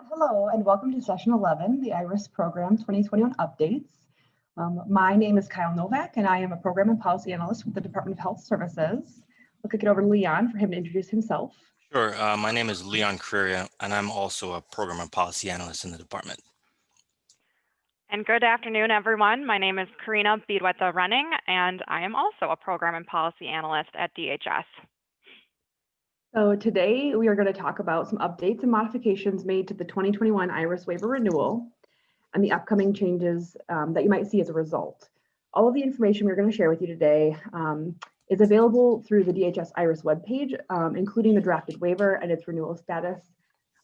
Hello and welcome to session 11, the IRIS program 2021 updates. My name is Kyle Novak and I am a program and policy analyst with the Department of Health Services. I'll kick it over to Leon for him to introduce himself. Sure. My name is Leon Carreria and I'm also a program and policy analyst in the department. And good afternoon, everyone. My name is Karina Biedwetza-Renning and I am also a program and policy analyst at DHS. So today we are going to talk about some updates and modifications made to the 2021 IRIS waiver renewal and the upcoming changes that you might see as a result. All of the information we're going to share with you today is available through the DHS IRIS webpage, including the drafted waiver and its renewal status.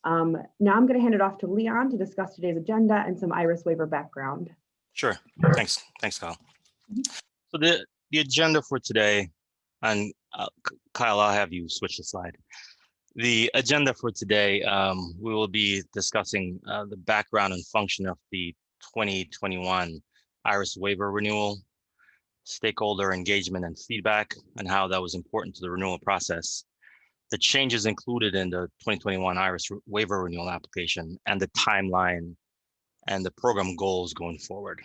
Now I'm going to hand it off to Leon to discuss today's agenda and some IRIS waiver background. Sure. Thanks, Kyle. So the agenda for today, and Kyle, I'll have you switch the slide. The agenda for today, we will be discussing the background and function of the 2021 IRIS waiver renewal, stakeholder engagement and feedback, and how that was important to the renewal process, the changes included in the 2021 IRIS waiver renewal application, and the timeline and the program goals going forward.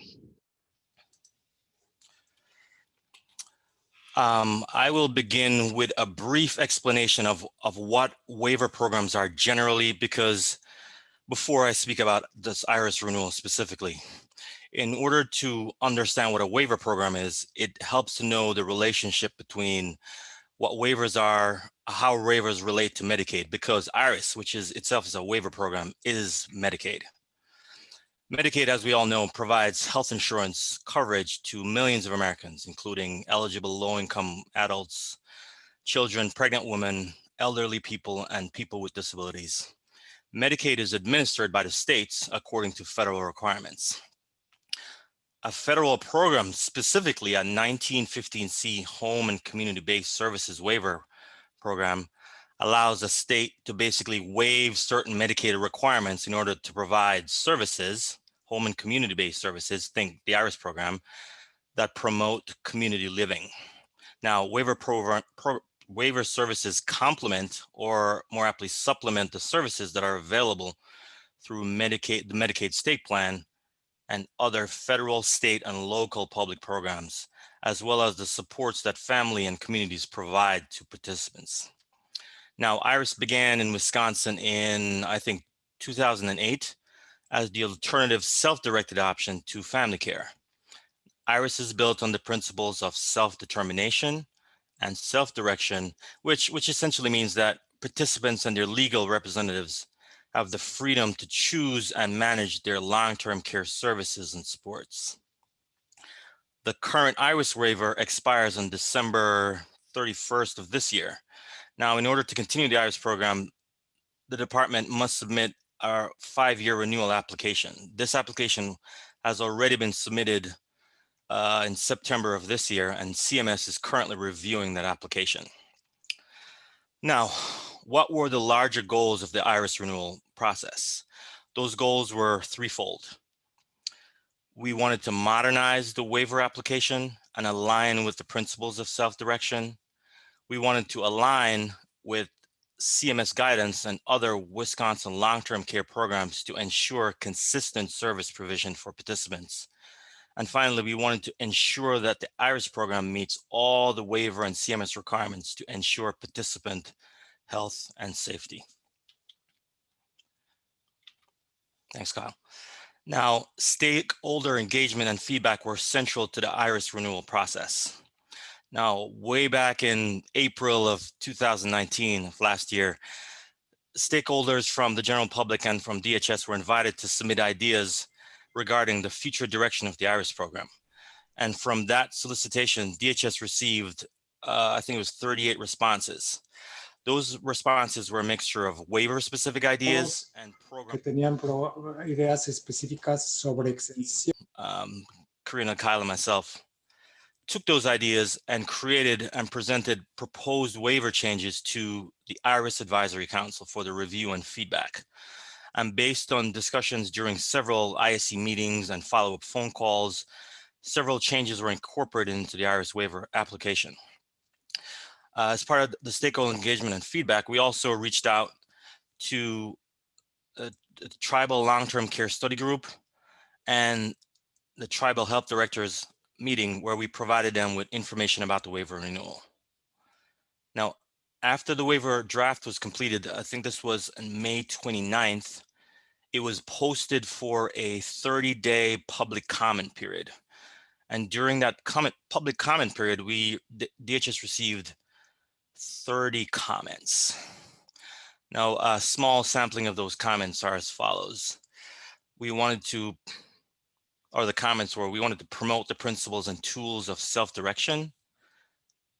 I will begin with a brief explanation of what waiver programs are generally, because before I speak about this IRIS renewal specifically, in order to understand what a waiver program is, it helps to know the relationship between what waivers are, how waivers relate to Medicaid, because IRIS, which is itself is a waiver program, is Medicaid. Medicaid, as we all know, provides health insurance coverage to millions of Americans, including eligible low-income adults, children, pregnant women, elderly people, and people with disabilities. Medicaid is administered by the states according to federal requirements. A federal program, specifically a 1915C Home and Community-Based Services Waiver Program, allows a state to basically waive certain Medicaid requirements in order to provide services, home and community-based services, think the IRIS program, that promote community living. Now, waiver services complement, or more aptly supplement, the services that are available through Medicaid, the Medicaid state plan, and other federal, state, and local public programs, as well as the supports that family and communities provide to participants. Now, IRIS began in Wisconsin in, I think, 2008 as the alternative self-directed option to family care. IRIS is built on the principles of self-determination and self-direction, which essentially means that participants and their legal representatives have the freedom to choose and manage their long-term care services and supports. The current IRIS waiver expires on December 31st of this year. Now, in order to continue the IRIS program, the department must submit our 5-year renewal application. This application has already been submitted in September of this year, and CMS is currently reviewing that application. Now, what were the larger goals of the IRIS renewal process? Those goals were threefold. We wanted to modernize the waiver application and align with the principles of self-direction. We wanted to align with CMS guidance and other Wisconsin long-term care programs to ensure consistent service provision for participants. And finally, we wanted to ensure that the IRIS program meets all the waiver and CMS requirements to ensure participant health and safety. Thanks, Kyle. Now, stakeholder engagement and feedback were central to the IRIS renewal process. Now, way back in April of 2019, last year, stakeholders from the general public and from DHS were invited to submit ideas regarding the future direction of the IRIS program. And from that solicitation, DHS received, I think it was 38 responses. Those responses were a mixture of waiver-specific ideas and program. Ideas específicas sobre exención. Karina, Kyle, and myself took those ideas and created and presented proposed waiver changes to the IRIS Advisory Council for the review and feedback. And based on discussions during several ISC meetings and follow-up phone calls, several changes were incorporated into the IRIS waiver application. As part of the stakeholder engagement and feedback, we also reached out to the Tribal Long-Term Care Study Group and the Tribal Health Directors meeting, where we provided them with information about the waiver renewal. Now, after the waiver draft was completed, I think this was on May 29th, it was posted for a 30-day public comment period. And during that public comment period, DHS received 30 comments. Now, a small sampling of those comments are as follows. We wanted to promote the principles and tools of self-direction.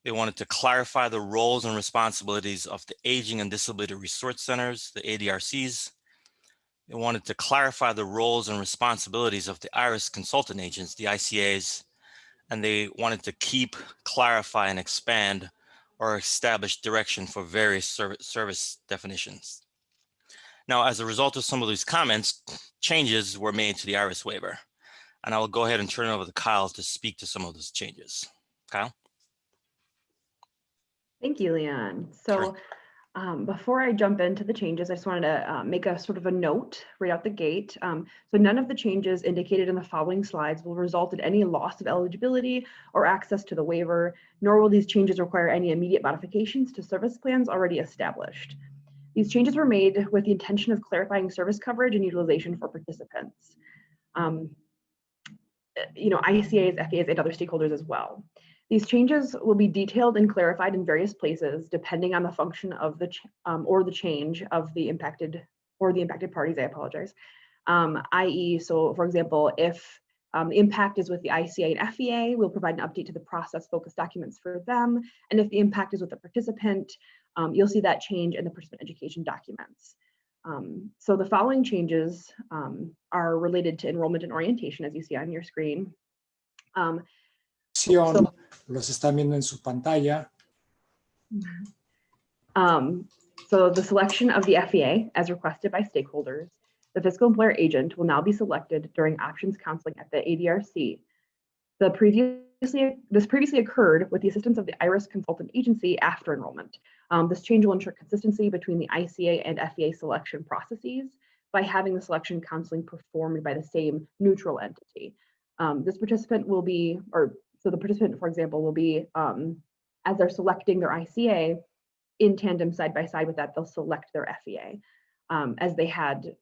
They wanted to clarify the roles and responsibilities of the Aging and Disability Resource Centers, the ADRCs. They wanted to clarify the roles and responsibilities of the IRS consultant agents, the ICAs, and they wanted to keep, clarify, and expand or establish direction for various service definitions. Now, as a result of some of these comments, changes were made to the IRS waiver. And I will go ahead and turn it over to Kyle to speak to some of those changes. Kyle? Thank you, Leon. So before I jump into the changes, I just wanted to make a sort of a note right out the gate. So none of the changes indicated in the following slides will result in any loss of eligibility or access to the waiver, nor will these changes require any immediate modifications to service plans already established. These changes were made with the intention of clarifying service coverage and utilization for participants. ICAs, FEAs, and other stakeholders as well. These changes will be detailed and clarified in various places, depending on the function of the or the change of the impacted parties. I apologize. I.e., so for example, if the impact is with the ICA and FEA, we'll provide an update to the process-focused documents for them. And if the impact is with the participant, you'll see that change in the participant education documents. So the following changes are related to enrollment and orientation, as you see on your screen. Los están viendo en su pantalla. So the selection of the FEA as requested by stakeholders, the fiscal employer agent will now be selected during options counseling at the ADRC. This previously occurred with the assistance of the IRS consultant agency after enrollment. This change will ensure consistency between the ICA and FEA selection processes by having the selection counseling performed by the same neutral entity. This participant will be, so the participant, for example, will be, as they're selecting their ICA, in tandem side by side with that, they'll select their FEA as they had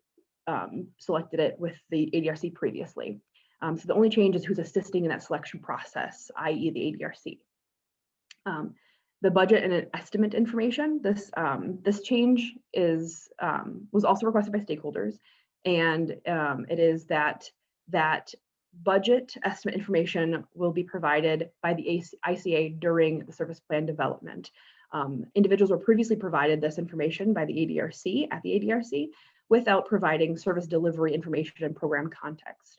selected it with the ADRC previously. So the only change is who's assisting in that selection process, i.e. the ADRC. The budget and estimate information, this change was also requested by stakeholders, and it is that budget estimate information will be provided by the ICA during the service plan development. Individuals were previously provided this information by the ADRC at the ADRC without providing service delivery information and program context.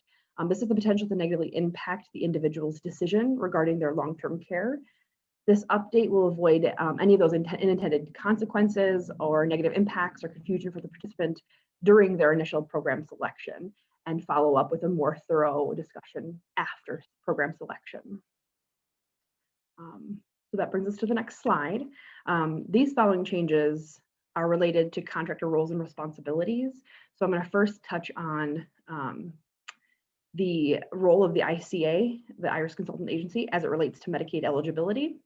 This has the potential to negatively impact the individual's decision regarding their long-term care. This update will avoid any of those unintended consequences or negative impacts or confusion for the participant during their initial program selection, and follow up with a more thorough discussion after program selection. So that brings us to the next slide. These following changes are related to contractor roles and responsibilities. So I'm going to first touch on the role of the ICA, the IRS Consultant Agency, as it relates to Medicaid eligibility.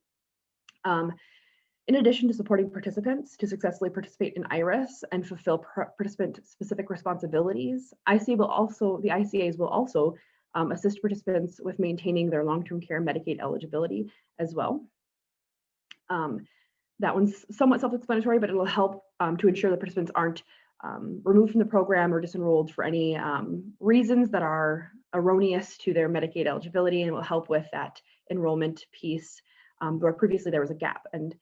In addition to supporting participants to successfully participate in IRS and fulfill participant-specific responsibilities, the ICAs will also assist participants with maintaining their long-term care Medicaid eligibility as well. That one's somewhat self-explanatory, but it'll help to ensure that participants aren't removed from the program or disenrolled for any reasons that are erroneous to their Medicaid eligibility, and will help with that enrollment piece where previously there was a gap, and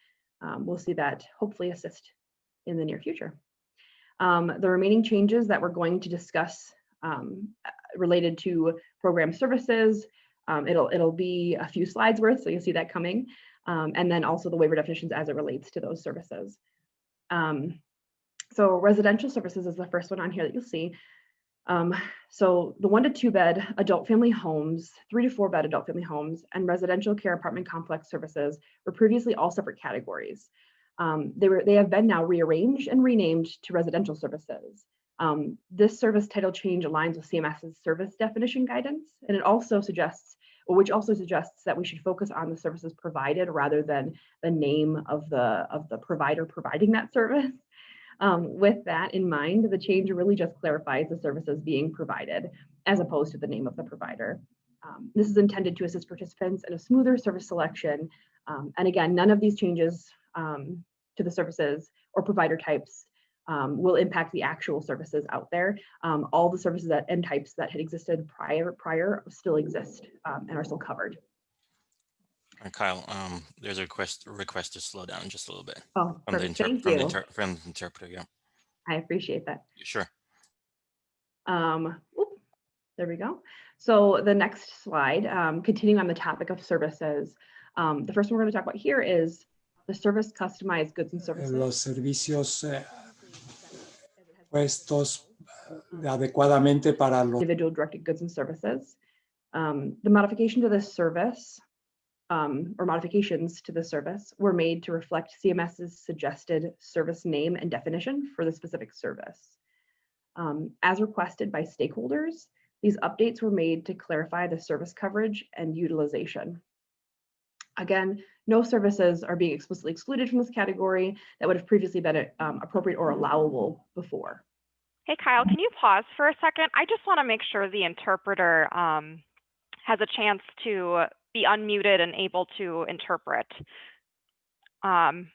we'll see that hopefully assist in the near future. The remaining changes that we're going to discuss related to program services, it'll be a few slides worth, so you'll see that coming, and then also the waiver definitions as it relates to those services. So residential services is the first one on here that you'll see. So the 1 to 2 bed adult family homes, 3 to 4 bed adult family homes, and residential care apartment complex services were previously all separate categories. They have been now rearranged and renamed to residential services. This service title change aligns with CMS's service definition guidance, and it also suggests, which also suggests that we should focus on the services provided rather than the name of the provider providing that service. With that in mind, the change really just clarifies the services being provided as opposed to the name of the provider. This is intended to assist participants in a smoother service selection. And again, none of these changes to the services or provider types will impact the actual services out there. All the services and types that had existed prior still exist and are still covered. Kyle, there's a request to slow down just a little bit. Oh, from perfect. from the interpreter, yeah. I appreciate that. Sure. There we go. So the next slide, continuing on the topic of services, the first one we're going to talk about here is the service customized goods and services. Los servicios puestos adecuadamente para los individual directed goods and services. The modification to this service or modifications to the service were made to reflect CMS's suggested service name and definition for the specific service. As requested by stakeholders, these updates were made to clarify the service coverage and utilization. Again, no services are being explicitly excluded from this category that would have previously been appropriate or allowable before. Hey, Kyle, can you pause for a second? I just want to make sure the interpreter has a chance to be unmuted and able to interpret. I'm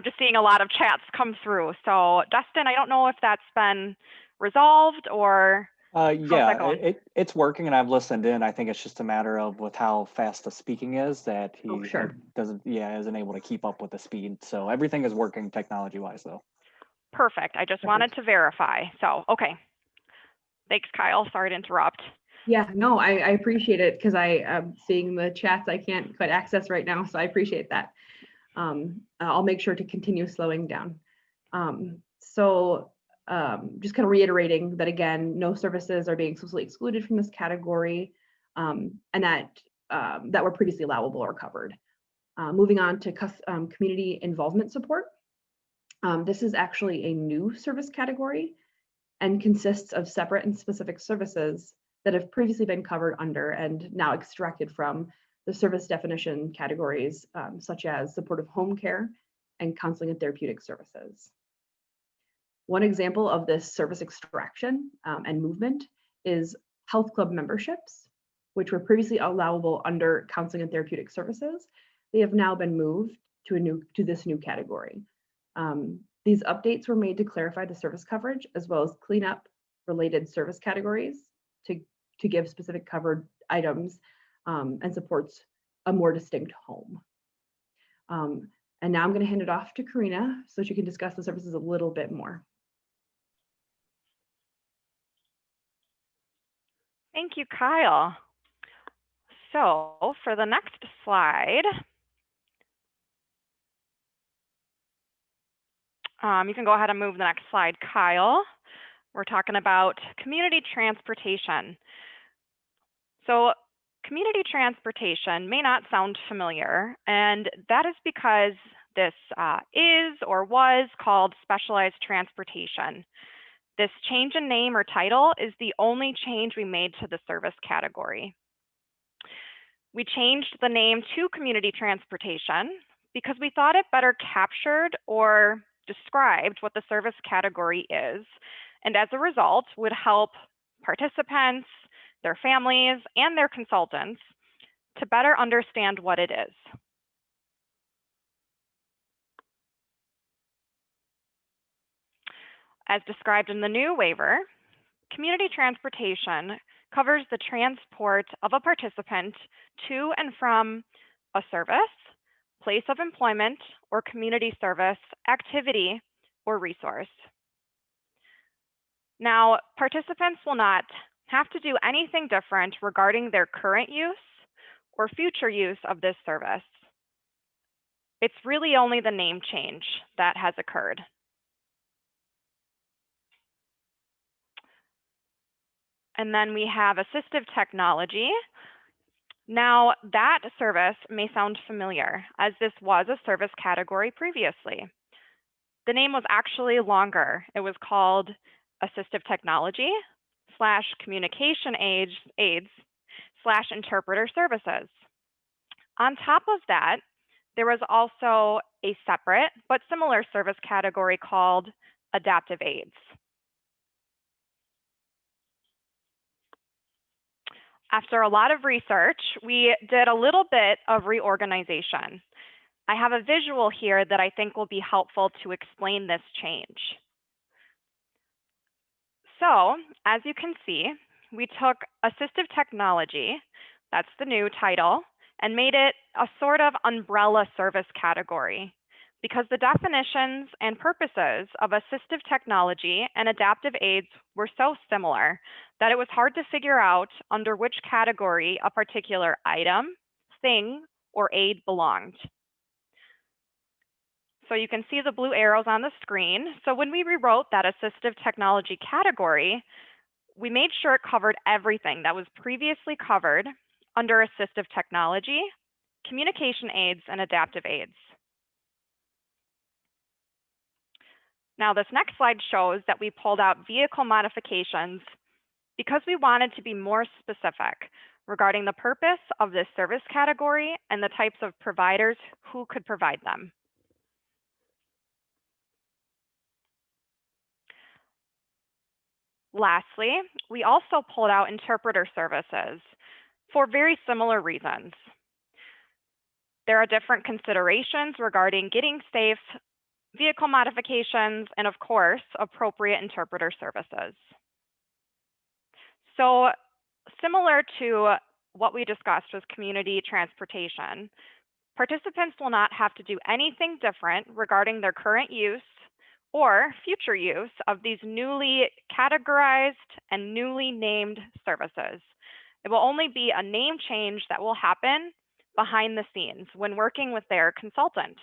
just seeing a lot of chats come through. So Dustin, I don't know if that's been resolved or yeah, it's working and I've listened in. I think it's just a matter of with how fast the speaking is that he isn't able to keep up with the speed. So everything is working technology wise though. Perfect. I just wanted to verify. So, okay. Thanks, Kyle. Sorry to interrupt. Yeah, no, I appreciate it because I am seeing the chats I can't quite access right now. So I appreciate that. I'll make sure to continue slowing down. Just kind of reiterating that again, no services are being explicitly excluded from this category and that were previously allowable or covered. Moving on to community involvement support. This is actually a new service category and consists of separate and specific services that have previously been covered under and now extracted from the service definition categories, such as supportive home care and counseling and therapeutic services. One example of this service extraction and movement is health club memberships, which were previously allowable under counseling and therapeutic services. They have now been moved to this new category. These updates were made to clarify the service coverage as well as clean up related service categories to give specific covered items and supports a more distinct home. And now I'm going to hand it off to Karina so she can discuss the services a little bit more. Thank you, Kyle. So for the next slide, you can go ahead and move the next slide, Kyle. We're talking about community transportation. So community transportation may not sound familiar, and that is because this is or was called specialized transportation. This change in name or title is the only change we made to the service category. We changed the name to community transportation because we thought it better captured or described what the service category is, and as a result would help participants, their families, and their consultants to better understand what it is. As described in the new waiver, community transportation covers the transport of a participant to and from a service, place of employment, or community service, activity, or resource. Now, participants will not have to do anything different regarding their current use or future use of this service. It's really only the name change that has occurred. And then we have assistive technology. Now, that service may sound familiar, as this was a service category previously. The name was actually longer. It was called assistive technology / communication aids / interpreter services. On top of that, there was also a separate but similar service category called adaptive aids. After a lot of research, we did a little bit of reorganization. I have a visual here that I think will be helpful to explain this change. So, as you can see, we took assistive technology, that's the new title, and made it a sort of umbrella service category, because the definitions and purposes of assistive technology and adaptive aids were so similar that it was hard to figure out under which category a particular item, thing, or aid belonged. So you can see the blue arrows on the screen. So when we rewrote that assistive technology category, we made sure it covered everything that was previously covered under assistive technology, communication aids, and adaptive aids. Now this next slide shows that we pulled out vehicle modifications because we wanted to be more specific regarding the purpose of this service category and the types of providers who could provide them. Lastly, we also pulled out interpreter services for very similar reasons. There are different considerations regarding getting safe, vehicle modifications, and of course, appropriate interpreter services. So similar to what we discussed with community transportation, participants will not have to do anything different regarding their current use or future use of these newly categorized and newly named services. It will only be a name change that will happen behind the scenes when working with their consultant.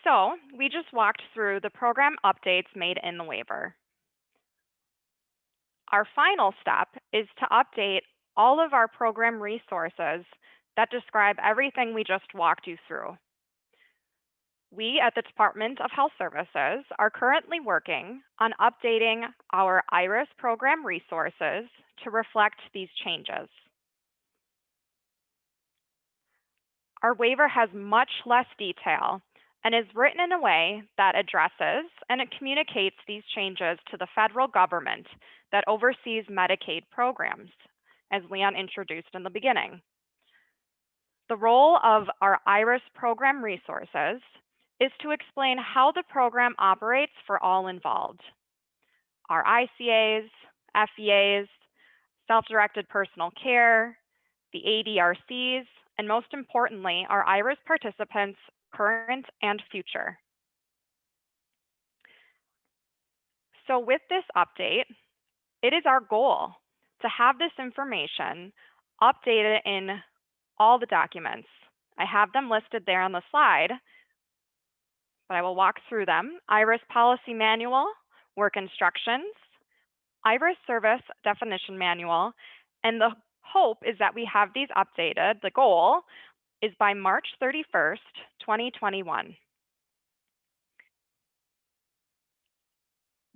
So we just walked through the program updates made in the waiver. Our final step is to update all of our program resources that describe everything we just walked you through. We at the Department of Health Services are currently working on updating our IRIS program resources to reflect these changes. Our waiver has much less detail and is written in a way that addresses and it communicates these changes to the federal government that oversees Medicaid programs, as Leon introduced in the beginning. The role of our IRIS program resources is to explain how the program operates for all involved. Our ICAs, FEAs, self-directed personal care, the ADRCs, and most importantly, our IRIS participants, current and future. So with this update, it is our goal to have this information updated in all the documents. I have them listed there on the slide, but I will walk through them. IRIS Policy Manual, Work Instructions, IRIS Service Definition Manual, and the hope is that we have these updated. The goal is by March 31st, 2021.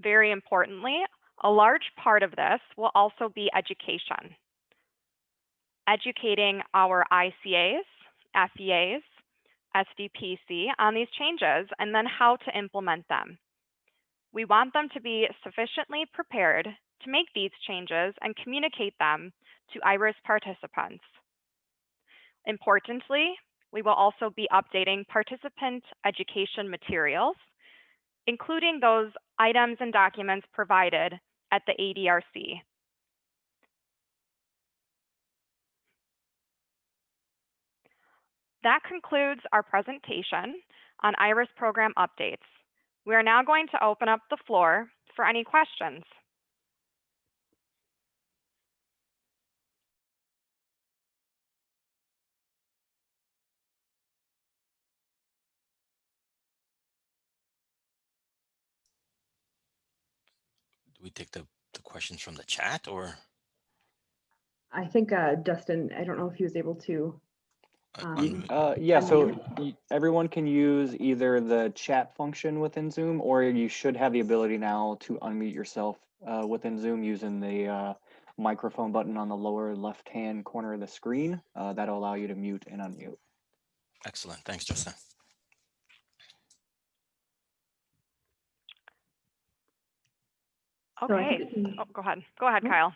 Very importantly, a large part of this will also be education. Educating our ICAs, FEAs, SDPC on these changes and then how to implement them. We want them to be sufficiently prepared to make these changes and communicate them to IRIS participants. Importantly, we will also be updating participant education materials, including those items and documents provided at the ADRC. That concludes our presentation on IRIS program updates. We are now going to open up the floor for any questions. Do we take the questions from the chat or? I think Justin, I don't know if he was able to. Yeah, so everyone can use either the chat function within Zoom, or you should have the ability now to unmute yourself within Zoom using the microphone button on the lower left-hand corner of the screen. That'll allow you to mute and unmute. Excellent. Thanks, Justin. Okay. Oh, go ahead. Go ahead, Kyle.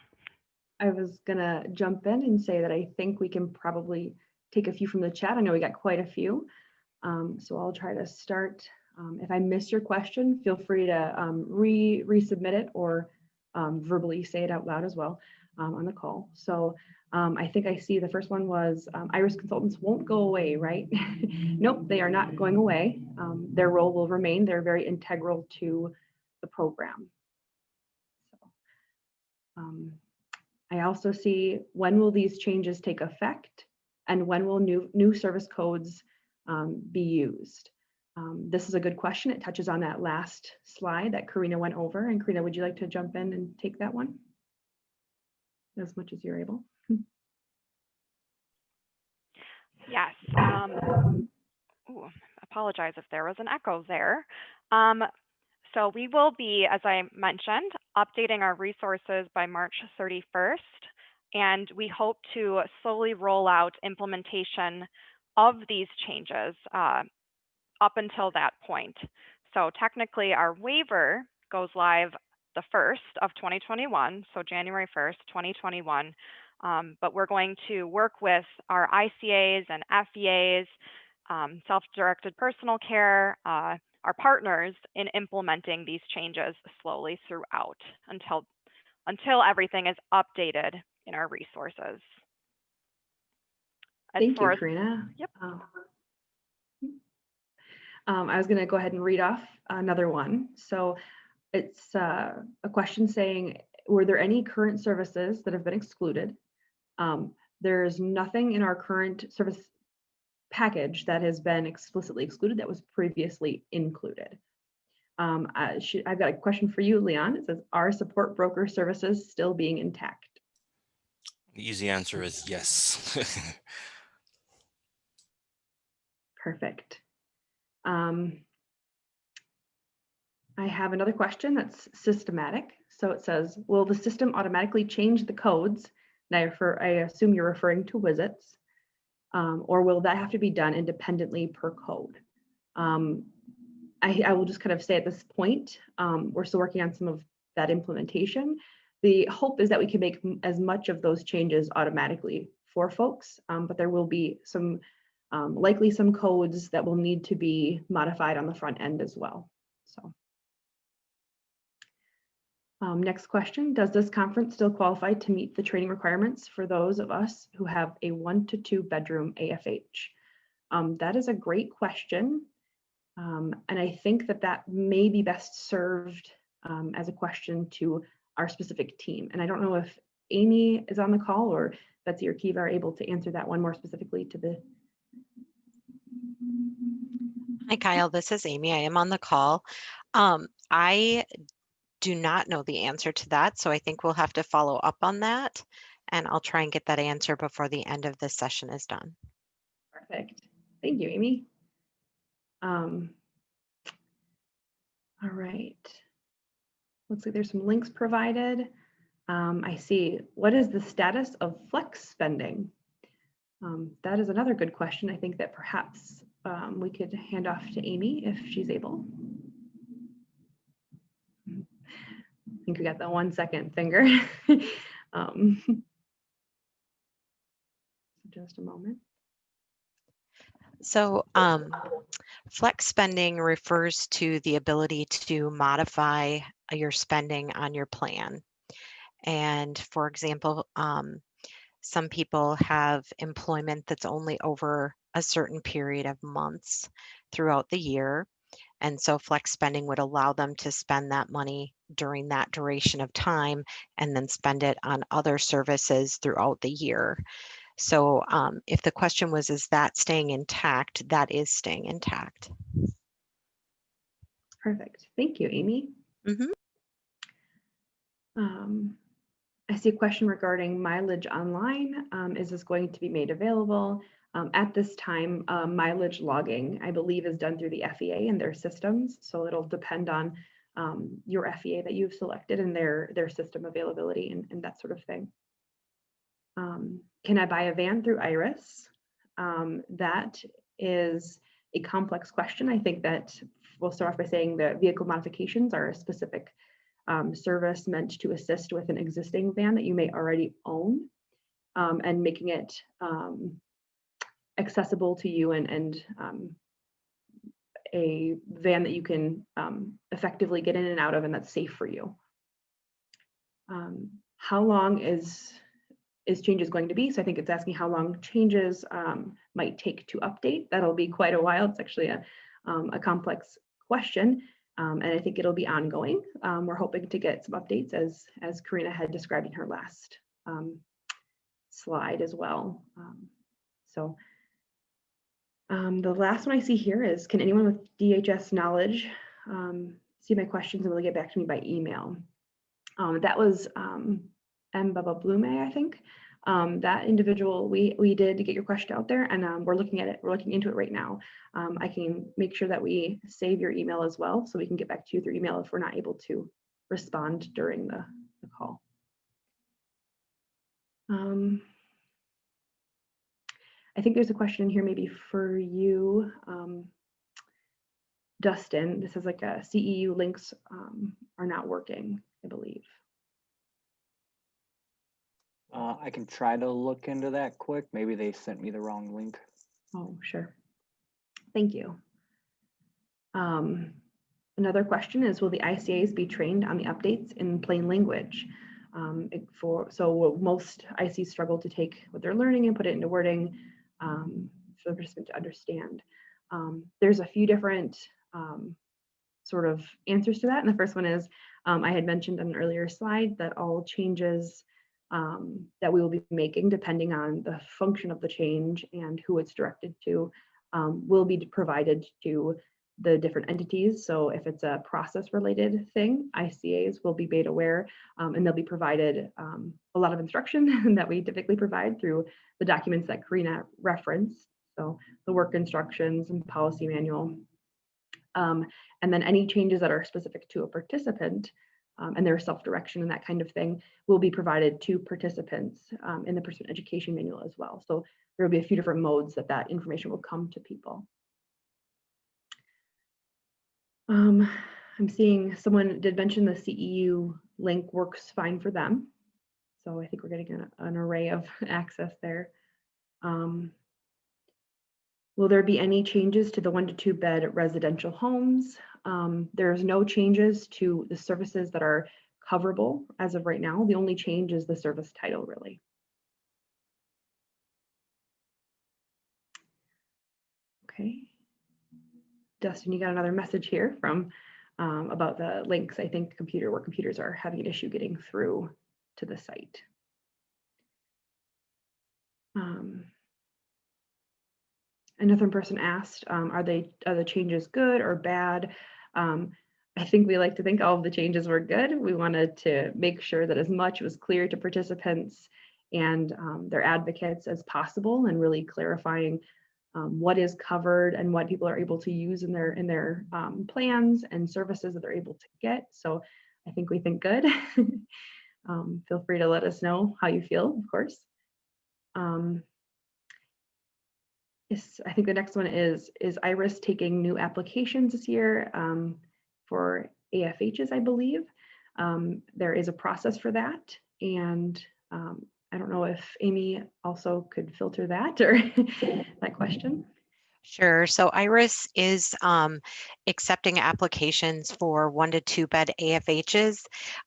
I was gonna jump in and say that I think we can probably take a few from the chat. I know we got quite a few. So I'll try to start. If I miss your question, feel free to resubmit it or verbally say it out loud as well on the call. So I think I see the first one was IRIS consultants won't go away, right? Nope, they are not going away. Their role will remain. They're very integral to the program. So, I also see when will these changes take effect and when will new service codes be used? This is a good question. It touches on that last slide that Karina went over. And Karina, would you like to jump in and take that one? As much as you're able. Yes. Ooh, apologize if there was an echo there. So we will be, as I mentioned, updating our resources by March 31st, and we hope to slowly roll out implementation of these changes up until that point. So technically our waiver goes live the 1st of 2021, so January 1st, 2021, but we're going to work with our ICAs and FEAs, self-directed personal care, our partners in implementing these changes slowly throughout until everything is updated in our resources. Thank you, Karina. Yep. I was going to go ahead and read off another one. So it's a question saying, were there any current services that have been excluded? There's nothing in our current service package that has been explicitly excluded that was previously included. I've got a question for you, Leon. It says, are support broker services still being intact? The easy answer is yes. Perfect. I have another question that's systematic. So it says, will the system automatically change the codes? And I assume you're referring to WISITs. Or will that have to be done independently per code? I will just kind of say at this point, we're still working on some of that implementation. The hope is that we can make as much of those changes automatically for folks, but there will be some, likely some codes that will need to be modified on the front end as well. So. Next question, does this conference still qualify to meet the training requirements for those of us who have a 1 to 2 bedroom AFH? That is a great question. And I think that may be best served as a question to our specific team. And I don't know if Amy is on the call or Betsy or Kiva are able to answer that one more specifically to the. Hi, Kyle, this is Amy. I am on the call. I do not know the answer to that, so I think we'll have to follow up on that, and I'll try and get that answer before the end of this session is done. Perfect. Thank you, Amy. All right. Looks like there's some links provided. I see. What is the status of flex spending? That is another good question. I think that perhaps we could hand off to Amy if she's able. I think we got the 1 second finger. Just a moment. So flex spending refers to the ability to modify your spending on your plan. And for example, some people have employment that's only over a certain period of months throughout the year. And so flex spending would allow them to spend that money during that duration of time and then spend it on other services throughout the year. So if the question was, is that staying intact? That is staying intact. Perfect. Thank you, Amy. Mm-hmm. I see a question regarding mileage online. Is this going to be made available? At this time, mileage logging, I believe, is done through the FEA and their systems. So it'll depend on your FEA that you've selected and their system availability and that sort of thing. Can I buy a van through IRIS? That is a complex question. I think that we'll start off by saying that vehicle modifications are a specific service meant to assist with an existing van that you may already own, and making it accessible to you and a van that you can effectively get in and out of and that's safe for you. How long is changes going to be? So I think it's asking how long changes might take to update. That'll be quite a while. It's actually a complex question, and I think it'll be ongoing. We're hoping to get some updates as Karina had described in her last slide as well. The last one I see here is, can anyone with DHS knowledge see my questions and really get back to me by email? That was M. Baba Blume, I think. That individual, we did get your question out there, and we're looking at it. We're looking into it right now. I can make sure that we save your email as well, so we can get back to you through email if we're not able to respond during the call. I think there's a question here maybe for you, Dustin. This is like a CEU links are not working, I believe. I can try to look into that quick. Maybe they sent me the wrong link. Oh, sure. Thank you. Another question is, will the ICAs be trained on the updates in plain language? So most ICs struggle to take what they're learning and put it into wording for the participant to understand. There's a few different sort of answers to that. And the first one is, I had mentioned on an earlier slide that all changes that we will be making, depending on the function of the change and who it's directed to, will be provided to the different entities. So if it's a process related thing, ICAs will be made aware, and they'll be provided a lot of instruction that we typically provide through the documents that Karina referenced. So the work instructions and policy manual. And then any changes that are specific to a participant and their self-direction and that kind of thing will be provided to participants in the participant education manual as well. So there will be a few different modes that information will come to people. I'm seeing someone did mention the CEU link works fine for them. So I think we're getting an array of access there. Will there be any changes to the 1 to 2 bed residential homes? There's no changes to the services that are coverable as of right now. The only change is the service title, really. Okay. Dustin, you got another message here from about the links. I think where computers are having an issue getting through to the site. Another person asked, are the changes good or bad? I think we like to think all of the changes were good. We wanted to make sure that as much was clear to participants and their advocates as possible, and really clarifying what is covered and what people are able to use in their plans and services that they're able to get. So I think we think good. Feel free to let us know how you feel, of course. I think the next one is IRIS taking new applications this year for AFHs, I believe. There is a process for that. And I don't know if Amy also could filter that or that question. Sure. So IRIS is accepting applications for 1 to 2 bed AFHs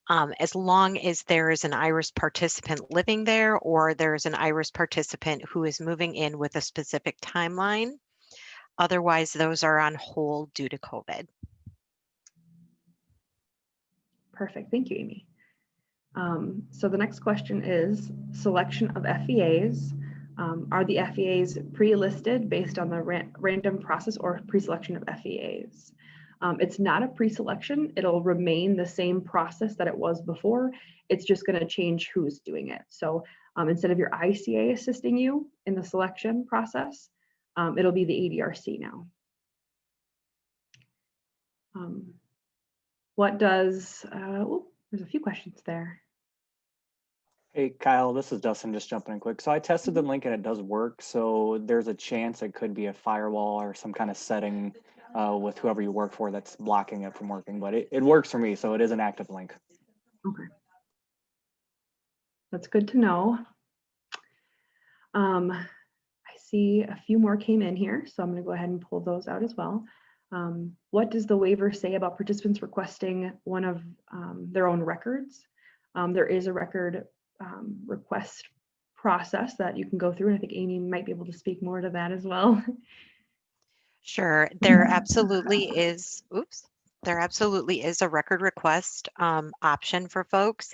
as long as there is an IRIS participant living there, or there's an IRIS participant who is moving in with a specific timeline. Otherwise, those are on hold due to COVID. Perfect. Thank you, Amy. So the next question is selection of FEAs. Are the FEAs pre-listed based on the random process or pre-selection of FEAs? It's not a pre-selection. It'll remain the same process that it was before. It's just going to change who's doing it. So instead of your ICA assisting you in the selection process, it'll be the ADRC now. What does, there's a few questions there. Hey, Kyle, this is Dustin just jumping in quick. So I tested the link and it does work. So there's a chance it could be a firewall or some kind of setting with whoever you work for that's blocking it from working, but it works for me. So it is an active link. Okay. That's good to know. I see a few more came in here, so I'm going to go ahead and pull those out as well. What does the waiver say about participants requesting one of their own records? There is a record request process that you can go through, and I think Amy might be able to speak more to that as well. Sure, there absolutely is. Oops. There absolutely is a record request option for folks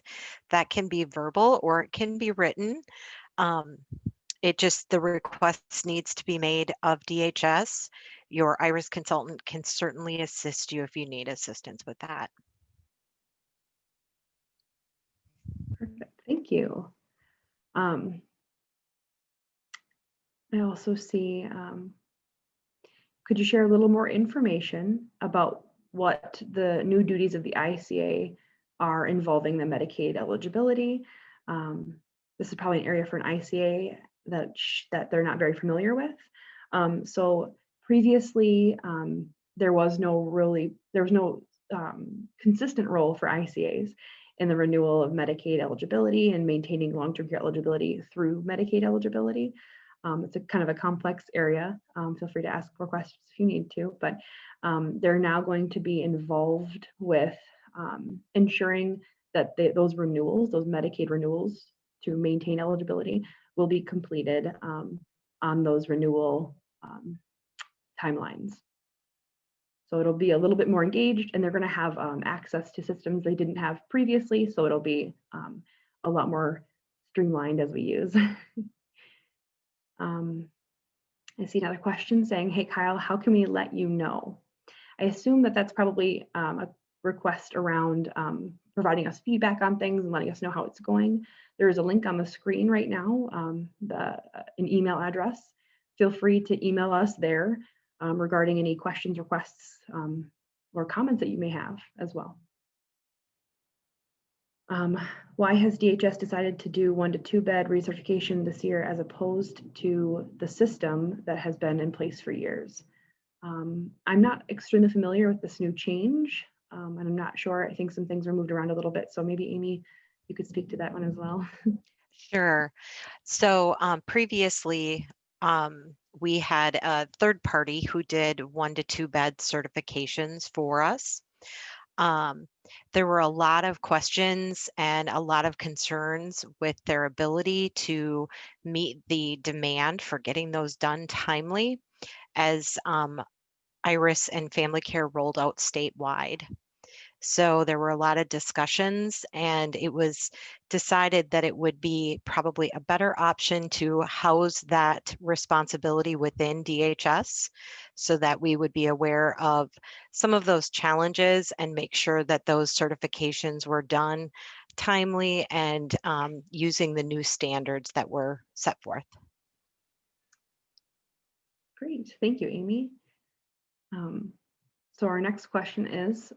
that can be verbal or it can be written. The request needs to be made of DHS. Your IRIS consultant can certainly assist you if you need assistance with that. Perfect, thank you. I also see, could you share a little more information about what the new duties of the ICA are involving the Medicaid eligibility? This is probably an area for an ICA that they're not very familiar with. So previously, there was no consistent role for ICAs in the renewal of Medicaid eligibility and maintaining long-term care eligibility through Medicaid eligibility. It's a kind of a complex area. Feel free to ask more questions if you need to, but they're now going to be involved with ensuring that those renewals, those Medicaid renewals to maintain eligibility, will be completed on those renewal timelines. So it'll be a little bit more engaged, and they're going to have access to systems they didn't have previously, so it'll be a lot more streamlined as we use. I see another question saying, hey, Kyle, how can we let you know? I assume that that's probably a request around providing us feedback on things and letting us know how it's going. There is a link on the screen right now, an email address. Feel free to email us there regarding any questions, requests, or comments that you may have as well. Why has DHS decided to do 1 to 2 bed recertification this year as opposed to the system that has been in place for years? I'm not extremely familiar with this new change, and I'm not sure. I think some things were moved around a little bit, so maybe Amy, you could speak to that one as well. Sure. So previously, we had a third party who did 1 to 2 bed certifications for us. There were a lot of questions and a lot of concerns with their ability to meet the demand for getting those done timely as IRIS and family care rolled out statewide. So there were a lot of discussions, and it was decided that it would be probably a better option to house that responsibility within DHS so that we would be aware of some of those challenges and make sure that those certifications were done timely and using the new standards that were set forth. Great, thank you, Amy. So our next question is,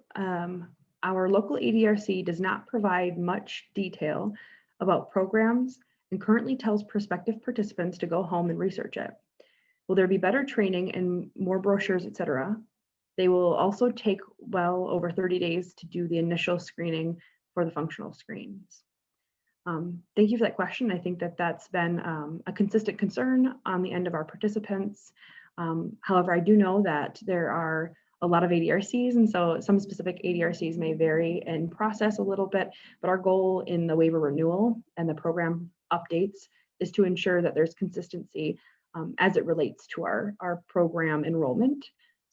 our local ADRC does not provide much detail about programs and currently tells prospective participants to go home and research it. Will there be better training and more brochures, etc.? They will also take well over 30 days to do the initial screening for the functional screens. Thank you for that question. I think that that's been a consistent concern on the end of our participants. However, I do know that there are a lot of ADRCs, and so some specific ADRCs may vary in process a little bit, but our goal in the waiver renewal and the program updates is to ensure that there's consistency as it relates to our program enrollment.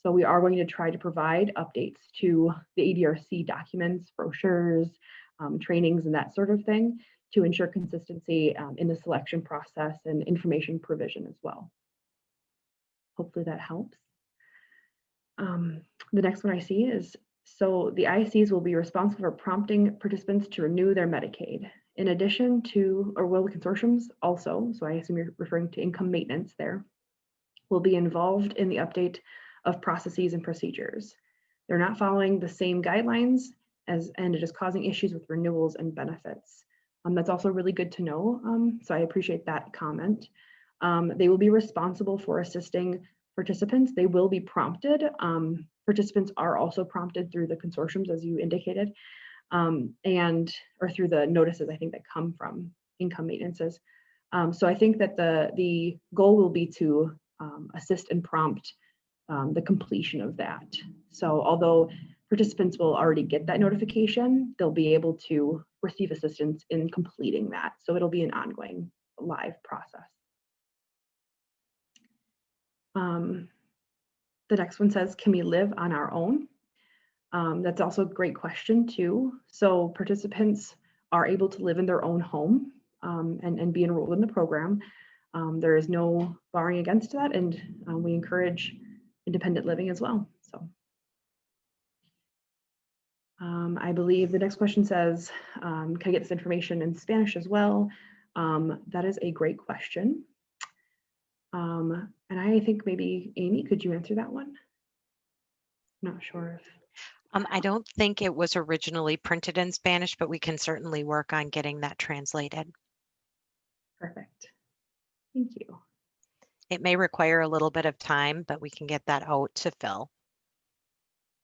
So we are going to try to provide updates to the ADRC documents, brochures, trainings, and that sort of thing to ensure consistency in the selection process and information provision as well. Hopefully that helps. The next one I see is, so the ICs will be responsible for prompting participants to renew their Medicaid. In addition to, or will the consortiums also, so I assume you're referring to income maintenance there, will be involved in the update of processes and procedures. They're not following the same guidelines and it is causing issues with renewals and benefits. That's also really good to know, so I appreciate that comment. They will be responsible for assisting participants. They will be prompted. Participants are also prompted through the consortiums, as you indicated, or through the notices, I think, that come from income maintenances. So I think that the goal will be to assist and prompt the completion of that. So although participants will already get that notification, they'll be able to receive assistance in completing that. So it'll be an ongoing live process. The next one says, can we live on our own? That's also a great question too. So participants are able to live in their own home and be enrolled in the program. There is no barring against that, and we encourage independent living as well. So I believe the next question says, can I get this information in Spanish as well? That is a great question. And I think maybe Amy, could you answer that one? Not sure if. I don't think it was originally printed in Spanish, but we can certainly work on getting that translated. Perfect. Thank you. It may require a little bit of time, but we can get that out to Phil.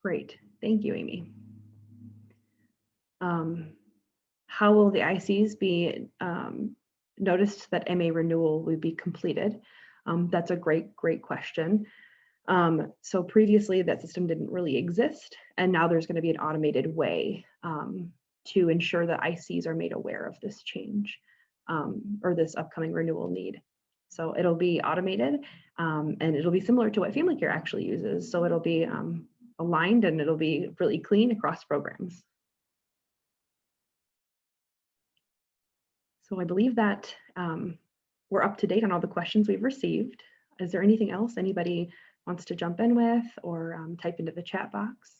Great. Thank you, Amy. How will the ICs be noticed that MA renewal will be completed? That's a great question. So previously that system didn't really exist, and now there's going to be an automated way to ensure that ICs are made aware of this change or this upcoming renewal need. So it'll be automated and it'll be similar to what Family Care actually uses. So it'll be aligned and it'll be really clean across programs. So I believe that we're up to date on all the questions we've received. Is there anything else anybody wants to jump in with or type into the chat box?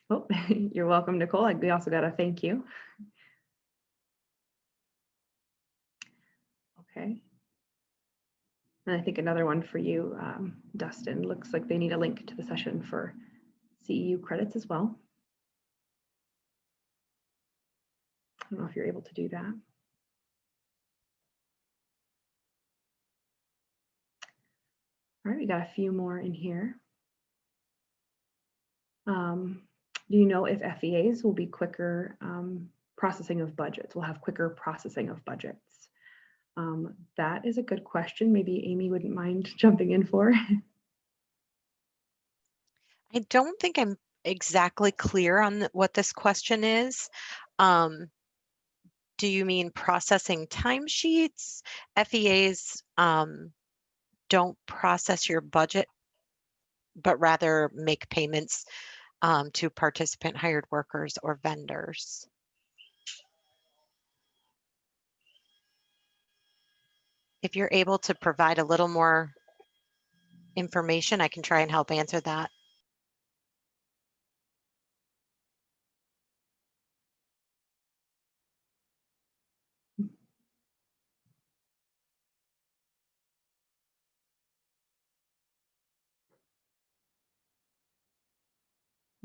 Oh, you're welcome, Nicole. We also got a thank you. Okay. And I think another one for you, Dustin. Looks like they need a link to the session for CEU credits as well. I don't know if you're able to do that. All right, we got a few more in here. Do you know if FEAs will be quicker processing of budgets? We'll have quicker processing of budgets. That is a good question. Maybe Amy wouldn't mind jumping in for. I don't think I'm exactly clear on what this question is. Do you mean processing timesheets? FEAs don't process your budget, but rather make payments to participant hired workers or vendors. If you're able to provide a little more information, I can try and help answer that.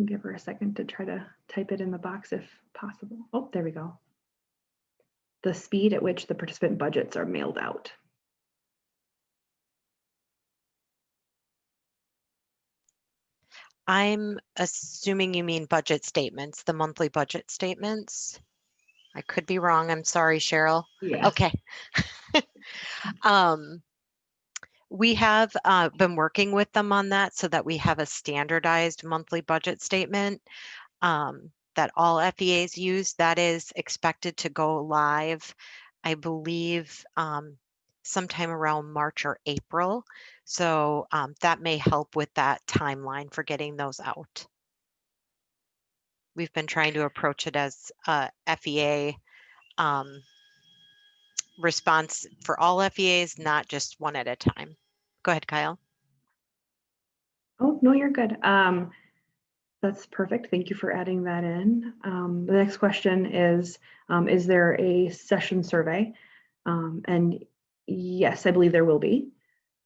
Give her a second to try to type it in the box if possible. Oh, there we go. The speed at which the participant budgets are mailed out. I'm assuming you mean budget statements, the monthly budget statements. I could be wrong. I'm sorry, Cheryl. Yeah. Okay. We have been working with them on that so that we have a standardized monthly budget statement that all FEAs use. That is expected to go live, I believe, sometime around March or April. So that may help with that timeline for getting those out. We've been trying to approach it as a FEA response for all FEAs, not just one at a time. Go ahead, Kyle. Oh, no, you're good. That's perfect. Thank you for adding that in. The next question is there a session survey? And yes, I believe there will be.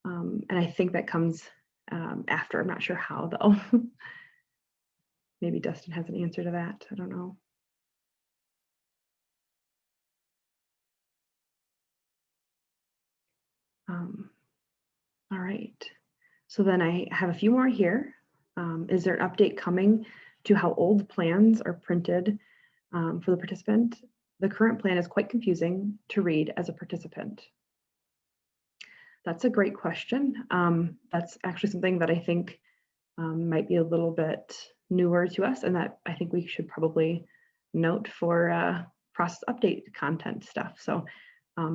And I think that comes after. I'm not sure how, though. Maybe Dustin has an answer to that. I don't know. All right. So then I have a few more here. Is there an update coming to how old plans are printed for the participant? The current plan is quite confusing to read as a participant. That's a great question. That's actually something that I think might be a little bit newer to us, and that I think we should probably note for process update content stuff. So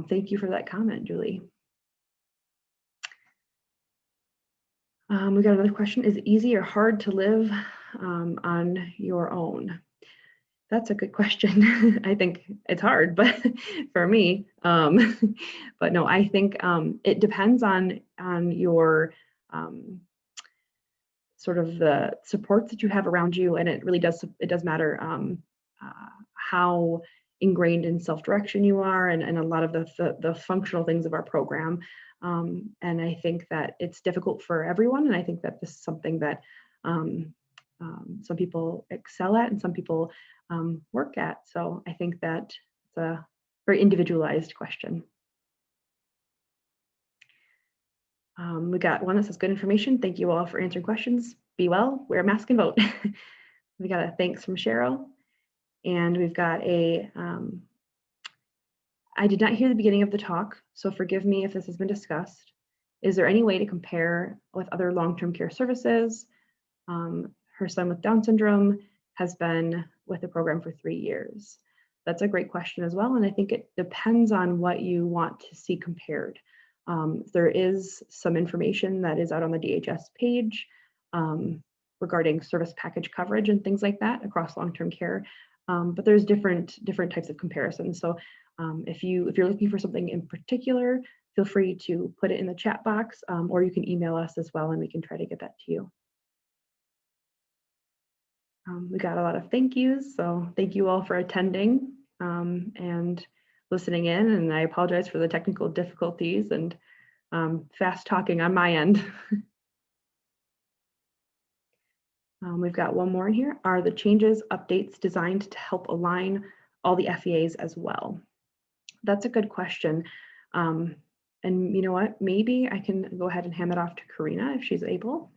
thank you for that comment, Julie. We got another question. Is it easy or hard to live on your own? That's a good question. I think it's hard, but for me, but no, I think it depends on your sort of the supports that you have around you, and it really does matter how ingrained in self-direction you are, and a lot of the functional things of our program. And I think that it's difficult for everyone, and I think that this is something that some people excel at and some people work at. So I think that it's a very individualized question. We got one that says good information. Thank you all for answering questions. Be well, wear a mask and vote. We got a thanks from Cheryl. And we've got a, I did not hear the beginning of the talk, so forgive me if this has been discussed. Is there any way to compare with other long-term care services? Her son with Down syndrome has been with the program for 3 years. That's a great question as well. And I think it depends on what you want to see compared. There is some information that is out on the DHS page regarding service package coverage and things like that across long-term care. But there's different types of comparisons. So if you're looking for something in particular, feel free to put it in the chat box, or you can email us as well, and we can try to get that to you. We got a lot of thank yous, so thank you all for attending and listening in, and I apologize for the technical difficulties and fast talking on my end. We've got one more in here. Are the changes, updates designed to help align all the FEAs as well? That's a good question. And you know what, maybe I can go ahead and hand that off to Karina if she's able,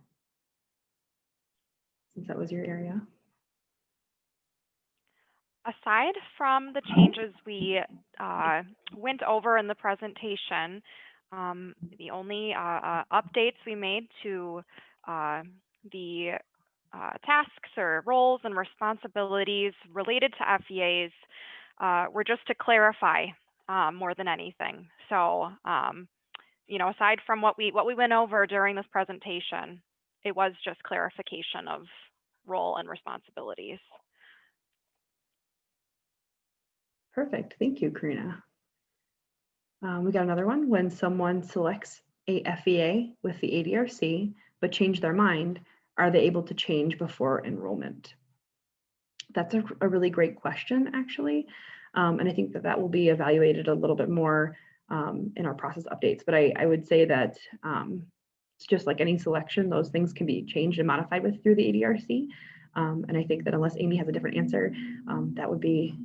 since that was your area. Aside from the changes we went over in the presentation, the only updates we made to the tasks or roles and responsibilities related to FEAs were just to clarify more than anything. So, you know, aside from what we went over during this presentation, it was just clarification of role and responsibilities. Perfect. Thank you, Karina. We got another one. When someone selects a FEA with the ADRC but change their mind, are they able to change before enrollment? That's a really great question, actually. And I think that will be evaluated a little bit more in our process updates. But I would say that it's just like any selection, those things can be changed and modified through the ADRC. And I think that unless Amy has a different answer, that would be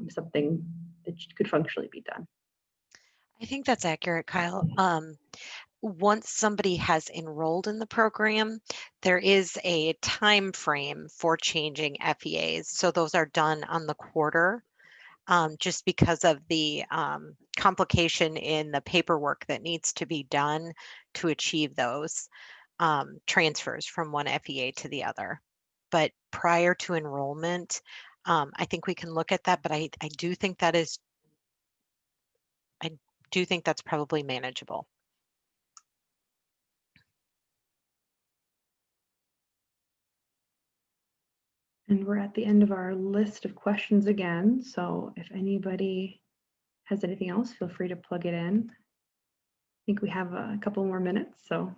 something that could functionally be done. I think that's accurate, Kyle. Once somebody has enrolled in the program, there is a time frame for changing FEAs. So those are done on the quarter, just because of the complication in the paperwork that needs to be done to achieve those transfers from one FEA to the other. But prior to enrollment, I think we can look at that, but I do think that's probably manageable. And we're at the end of our list of questions again. So if anybody has anything else, feel free to plug it in. I think we have a couple more minutes, so.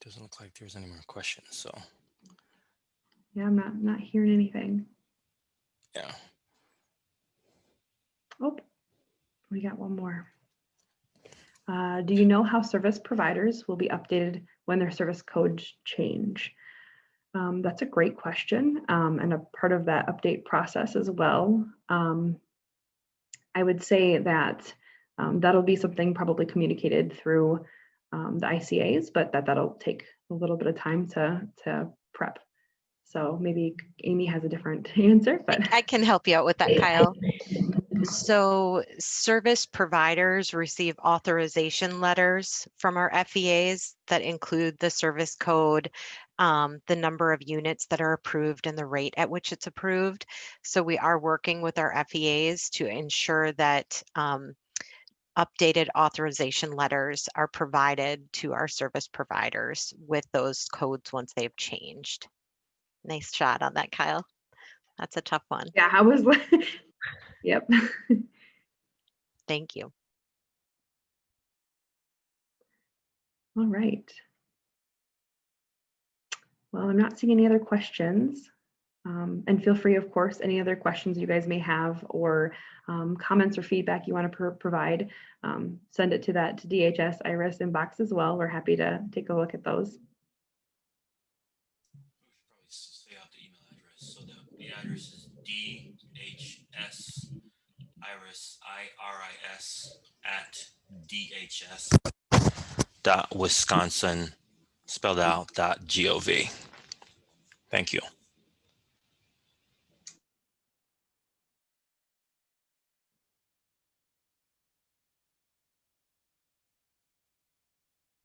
It doesn't look like there's any more questions, so Yeah, I'm not hearing anything. yeah. Oh, we got one more. Do you know how service providers will be updated when their service codes change? That's a great question, and a part of that update process as well. I would say that that'll be something probably communicated through the ICAs, but that'll take a little bit of time to prep. So maybe Amy has a different answer, but I can help you out with that, Kyle. So service providers receive authorization letters from our FEAs that include the service code, the number of units that are approved and the rate at which it's approved. So we are working with our FEAs to ensure that updated authorization letters are provided to our service providers with those codes once they've changed. Nice shot on that, Kyle. That's a tough one. yeah, I was yep. Thank you. All right. Well, I'm not seeing any other questions. And feel free, of course, any other questions you guys may have or comments or feedback you want to provide, send it to that DHS IRIS inbox as well. We're happy to take a look at those. We should probably say out the email address. So the address is DHS IRIS IRIS at DHS.Wisconsin spelled out .gov. Thank you.